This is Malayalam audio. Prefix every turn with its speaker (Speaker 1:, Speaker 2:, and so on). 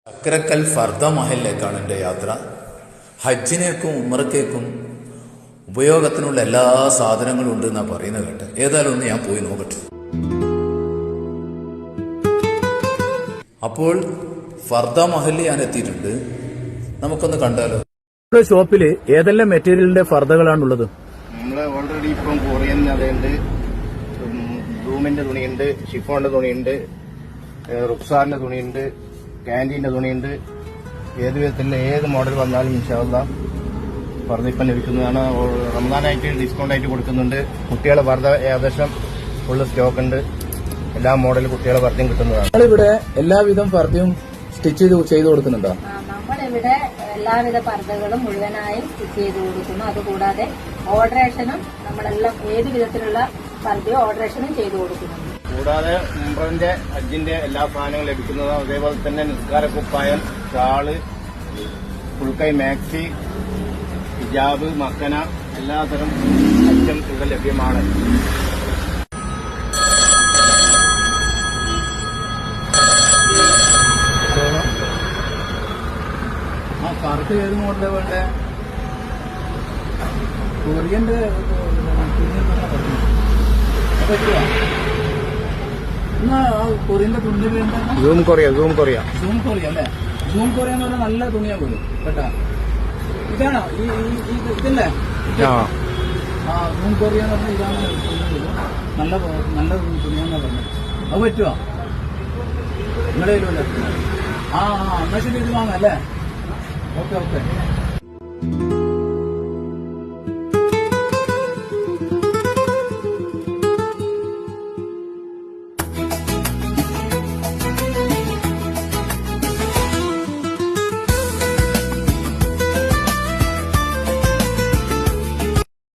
Speaker 1: ചക്രക്കൽ ഫർദ മഹലിലേക്കാണ് എൻ്റെ യാത്ര. ഹജ്ജിനേക്കും ഉമ്രക്കേക്കും ഉപയോഗത്തിനുള്ള എല്ലാ സാധനങ്ങളും ഉണ്ട് എന്നാണ് പറയുന്നത് കേട്ട്. ഏതായാലും ഒന്ന് ഞാൻ പോയി നോക്കട്ടെ. അപ്പോൾ ഫർദ മഹലിൽ ഞാൻ എത്തിയിട്ടുണ്ട്. നമുക്കൊന്ന് കണ്ടാലോ. ഷോപ്പിൽ ഏതെല്ലാം മെറ്റീരിയലിന്റെ ഫർദകളാണുള്ളത്?
Speaker 2: നമ്മള് ഓൾറെഡി ഇപ്പം കൊറിയൻ അതുണ്ട്, ബ്ലൂമിന്റെ തുണിയുണ്ട്, ഷിഫോണിന്റെ തുണിയുണ്ട്, റുക്സാറിന്റെ തുണിയുണ്ട്, കാൻറ്റീന്റെ തുണിയുണ്ട്. ഏത് വിധത്തിലുള്ള ഏത് മോഡൽ വന്നാലും ഇൻഷാല്ലാ ഫർദ ഇപ്പം ലഭിക്കുന്നതാണ്. റമദാനായിട്ട് ഡിസ്കൗണ്ട് ആയിട്ട് കൊടുക്കുന്നുണ്ട്. കുട്ടികളെ ഫർദ ഏകദേശം ഫുള്ള് സ്റ്റോക്ക് ഉണ്ട്. എല്ലാ മോഡൽ കുട്ടികളെ ഫർദയും കിട്ടുന്നതാണ്.
Speaker 1: നമ്മളിവിടെ എല്ലാവിധം ഫർദയും സ്റ്റിച്ച് ചെയ്ത് കൊടുക്കുന്നുണ്ടോ?
Speaker 3: നമ്മളിവിടെ എല്ലാവിധ പർദ്ദകളും മുഴുവനായും സ്റ്റിച്ച് ചെയ്ത് കൊടുക്കുന്നു. അതുകൂടാതെ ഓൾട്രേഷനും നമ്മളെല്ലാം ഏത് വിധത്തിലുള്ള പർദ്ദയോ ഓൾട്രേഷനും ചെയ്തു കൊടുക്കുന്നുണ്ട്.
Speaker 2: കൂടാതെ ഉംറന്റെ ഹജ്ജിന്റെ എല്ലാ സാധനങ്ങളും ലഭിക്കുന്നതാണ്. അതേപോലെ തന്നെ നിസ്കാര കുപ്പായം, ഷാള്, ഫുൾക്കൈ മാക്സി, ഹിജാബ്, മക്കന എല്ലാതരം ഐറ്റം ഇവിടെ ലഭ്യമാണ്.
Speaker 1: ഫർദ് ഏത് മോഡലാണ് വേണ്ടേ? കൊറിയന്റെ കൊറിയന്റെ തുണി വേണ്ട.
Speaker 2: സൂം കൊറിയ
Speaker 1: അല്ലേ? സൂം കൊറിയ എന്ന് പറഞ്ഞാൽ നല്ല തുണിയാ പോലും കേട്ടാ. ഇതാണോ ഇതല്ലേ? സൂം കൊറിയ എന്ന് പറഞ്ഞാൽ ഇതാണ് നല്ല നല്ല തുണിയാന്നാ പറഞ്ഞത്. അത് പറ്റുമോ നിങ്ങളുടെ കയ്യിലല്ലേ? എന്നാ ശരി, ഇത് വാങ്ങാം അല്ലേ? ഓക്കെ.